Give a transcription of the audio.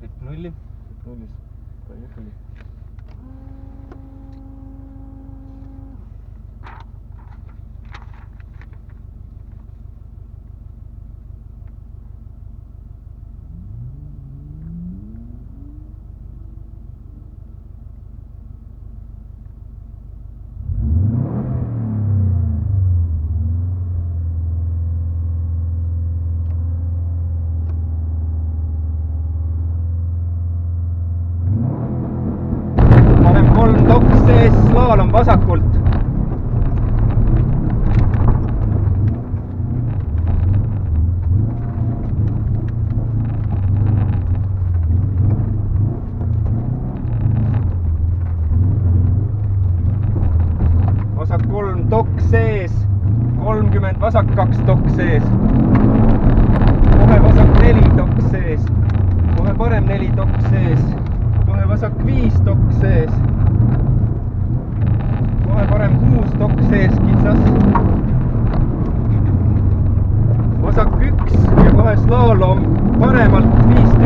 Ripp nulli. Nullis. Поехали. Panen 3 toks sees, slaalom vasakult. Vasak 3 toks sees, 30 vasak 2 toks sees. Kohe vasak 4 toks sees, kohe parem 4 toks sees, kohe vasak 5 toks sees, kohe parem 6 toks sees, kitsas. Vasak 1 ja kohe slaalom paremalt 5